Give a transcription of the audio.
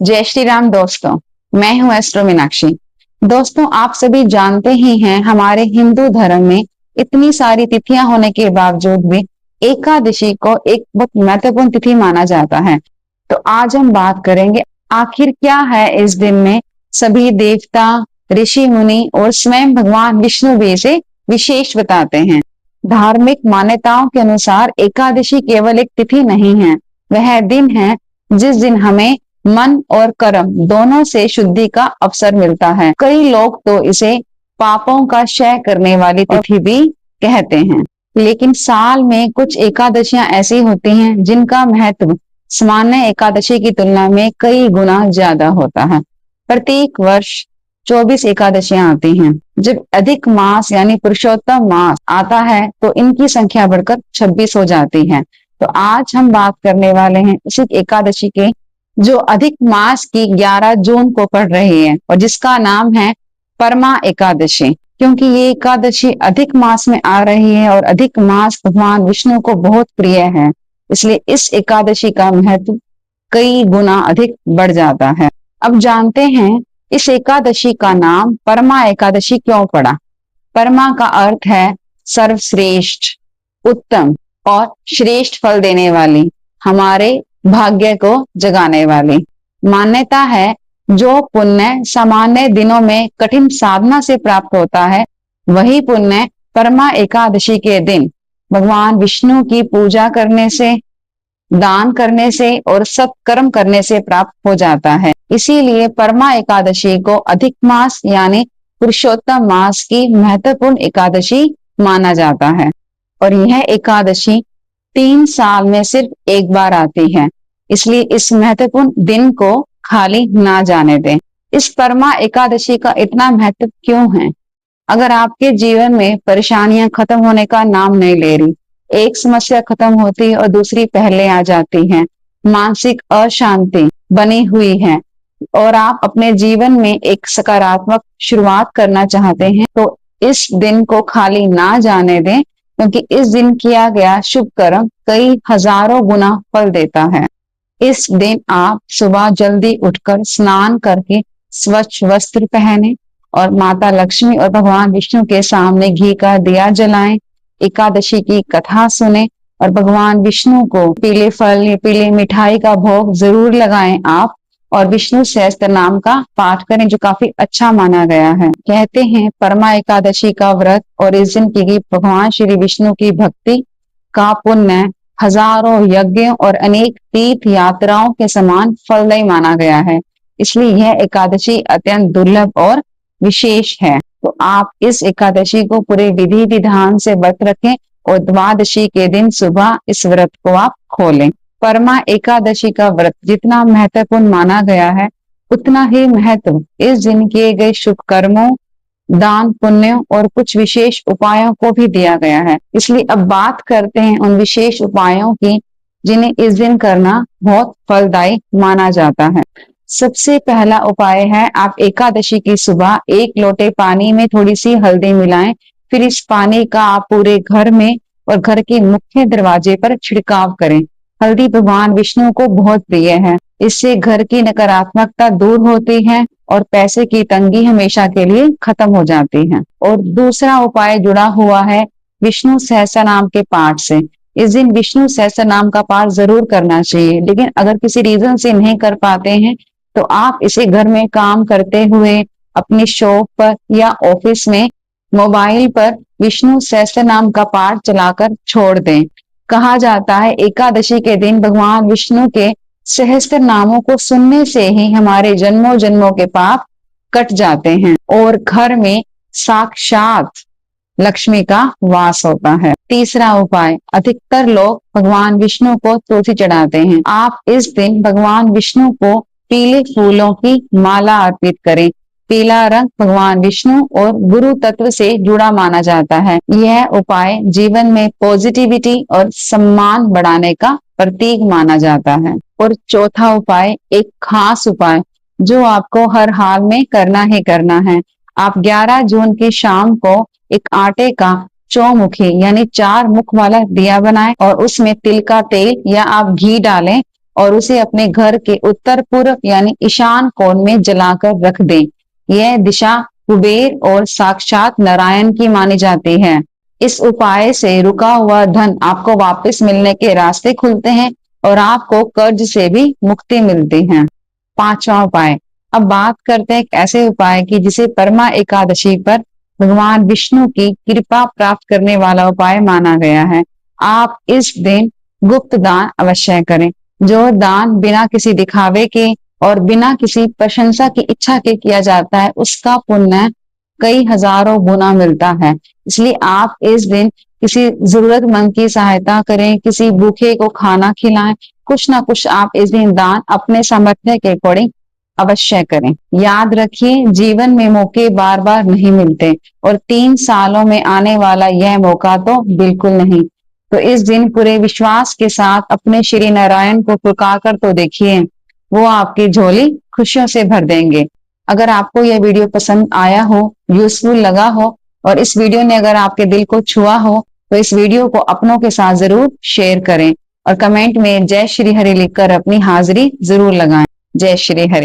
जय श्री राम दोस्तों। मैं हूं एस्ट्रो मीनाक्षी। दोस्तों, आप सभी जानते ही हैं हमारे हिंदू धर्म में इतनी सारी तिथियां होने के बावजूद भी एकादशी को एक बहुत महत्वपूर्ण तिथि माना जाता है। तो आज हम बात करेंगे आखिर क्या है इस दिन में सभी देवता, ऋषि मुनि और स्वयं भगवान विष्णु भी इसे विशेष बताते हैं। धार्मिक मान्यताओं के अनुसार एकादशी केवल एक तिथि नहीं है, वह दिन है जिस दिन हमें मन और कर्म दोनों से शुद्धि का अवसर मिलता है। कई लोग तो इसे पापों का क्षय करने वाली तिथि भी कहते हैं। लेकिन साल में कुछ एकादशियां ऐसी होती हैं जिनका महत्व सामान्य एकादशी की तुलना में कई गुना ज्यादा होता है। प्रत्येक वर्ष 24 एकादशियां आती हैं। जब अधिक मास यानी पुरुषोत्तम मास आता है तो इनकी संख्या बढ़कर 26 हो जाती है। तो आज हम बात करने वाले हैं इसी एकादशी के जो अधिक मास की 11 जून को पड़ रही है और जिसका नाम है परमा एकादशी। क्योंकि ये एकादशी अधिक मास में आ रही है और अधिक मास भगवान विष्णु को बहुत प्रिय है, इसलिए इस एकादशी का महत्व कई गुना अधिक बढ़ जाता है। अब जानते हैं इस एकादशी का नाम परमा एकादशी क्यों पड़ा। परमा का अर्थ है सर्वश्रेष्ठ, उत्तम और श्रेष्ठ फल देने वाली, हमारे भाग्य को जगाने वाली। मान्यता है जो पुण्य सामान्य दिनों में कठिन साधना से प्राप्त होता है, वही पुण्य परमा एकादशी के दिन भगवान विष्णु की पूजा करने से, दान करने से और सत्कर्म करने से प्राप्त हो जाता है। इसीलिए परमा एकादशी को अधिक मास यानी पुरुषोत्तम मास की महत्वपूर्ण एकादशी माना जाता है। और यह एकादशी 3 साल में सिर्फ एक बार आती है, इसलिए इस महत्वपूर्ण दिन को खाली ना जाने दें। इस परमा एकादशी का इतना महत्व क्यों है? अगर आपके जीवन में परेशानियां खत्म होने का नाम नहीं ले रही, एक समस्या खत्म होती है और दूसरी पहले आ जाती है, मानसिक अशांति बनी हुई है और आप अपने जीवन में एक सकारात्मक शुरुआत करना चाहते हैं, तो इस दिन को खाली ना जाने दें, क्योंकि इस दिन किया गया शुभ कर्म कई हजारों गुना फल देता है। इस दिन आप सुबह जल्दी उठकर स्नान करके स्वच्छ वस्त्र पहने और माता लक्ष्मी और भगवान विष्णु के सामने घी का दिया जलाएं, एकादशी की कथा सुने और भगवान विष्णु को पीले फल या पीले मिठाई का भोग जरूर लगाएं आप, और विष्णु सहस्त्र नाम का पाठ करें जो काफी अच्छा माना गया है। कहते हैं परमा एकादशी का व्रत और इस दिन की भगवान श्री विष्णु की भक्ति का पुण्य हजारों यज्ञों और अनेक तीर्थ यात्राओं के समान फलदायी माना गया है, इसलिए यह एकादशी अत्यंत दुर्लभ और विशेष है। तो आप इस एकादशी को पूरे विधि विधान से व्रत रखें और द्वादशी के दिन सुबह इस व्रत को आप खोलें। परमा एकादशी का व्रत जितना महत्वपूर्ण माना गया है, उतना ही महत्व इस दिन किए गए शुभ कर्मों, दान पुण्यों और कुछ विशेष उपायों को भी दिया गया है। इसलिए अब बात करते हैं उन विशेष उपायों की जिन्हें इस दिन करना बहुत फलदायी माना जाता है। सबसे पहला उपाय है, आप एकादशी की सुबह 1 लोटे पानी में थोड़ी सी हल्दी मिलाएं, फिर इस पानी का आप पूरे घर में और घर के मुख्य दरवाजे पर छिड़काव करें। हल्दी भगवान विष्णु को बहुत प्रिय है, इससे घर की नकारात्मकता दूर होती है और पैसे की तंगी हमेशा के लिए खत्म हो जाती है। और दूसरा उपाय जुड़ा हुआ है विष्णु सहस्त्र नाम के पाठ से। इस दिन विष्णु सहस्त्र नाम का पाठ जरूर करना चाहिए, लेकिन अगर किसी रीजन से नहीं कर पाते हैं तो आप इसे घर में काम करते हुए, अपनी शॉप पर या ऑफिस में मोबाइल पर विष्णु सहस्त्र नाम का पाठ चलाकर छोड़ दें। कहा जाता है एकादशी के दिन भगवान विष्णु के सहस्त्र नामों को सुनने से ही हमारे जन्मों जन्मों के पाप कट जाते हैं और घर में साक्षात लक्ष्मी का वास होता है। तीसरा उपाय, अधिकतर लोग भगवान विष्णु को तुलसी चढ़ाते हैं। आप इस दिन भगवान विष्णु को पीले फूलों की माला अर्पित करें। पीला रंग भगवान विष्णु और गुरु तत्व से जुड़ा माना जाता है। यह उपाय जीवन में पॉजिटिविटी और सम्मान बढ़ाने का प्रतीक माना जाता है। और चौथा उपाय, एक खास उपाय जो आपको हर हाल में करना ही करना है। आप 11 जून की शाम को एक आटे का चौमुखी यानी 4 मुख वाला दिया बनाएं और उसमें तिल का तेल या आप घी डालें और उसे अपने घर के उत्तर पूर्व यानी ईशान कोण में जलाकर रख दें। यह दिशा कुबेर और साक्षात नारायण की मानी जाती है। इस उपाय से रुका हुआ धन आपको वापस मिलने के रास्ते खुलते हैं और आपको कर्ज से भी मुक्ति मिलती है। पांचवा उपाय। अब बात करते हैं एक ऐसे उपाय की जिसे परमा एकादशी पर भगवान विष्णु की कृपा प्राप्त करने वाला उपाय माना गया है। आप इस दिन गुप्त दान अवश्य करें। जो दान बिना किसी दिखावे के और बिना किसी प्रशंसा की इच्छा के किया जाता है, उसका पुण्य कई हजारों गुना मिलता है। इसलिए आप इस दिन किसी जरूरतमंद की सहायता करें, किसी भूखे को खाना खिलाएं, कुछ ना कुछ आप इस दिन दान अपने सामर्थ्य के अकॉर्डिंग अवश्य करें। याद रखिए, जीवन में मौके बार बार नहीं मिलते और 3 सालों में आने वाला यह मौका तो बिल्कुल नहीं। तो इस दिन पूरे विश्वास के साथ अपने श्री नारायण को पुकार कर तो देखिए, वो आपकी झोली खुशियों से भर देंगे। अगर आपको यह वीडियो पसंद आया हो, यूजफुल लगा हो और इस वीडियो ने अगर आपके दिल को छुआ हो, तो इस वीडियो को अपनों के साथ जरूर शेयर करें और कमेंट में जय श्री हरि लिखकर अपनी हाजिरी जरूर लगाएं। जय श्री हरि।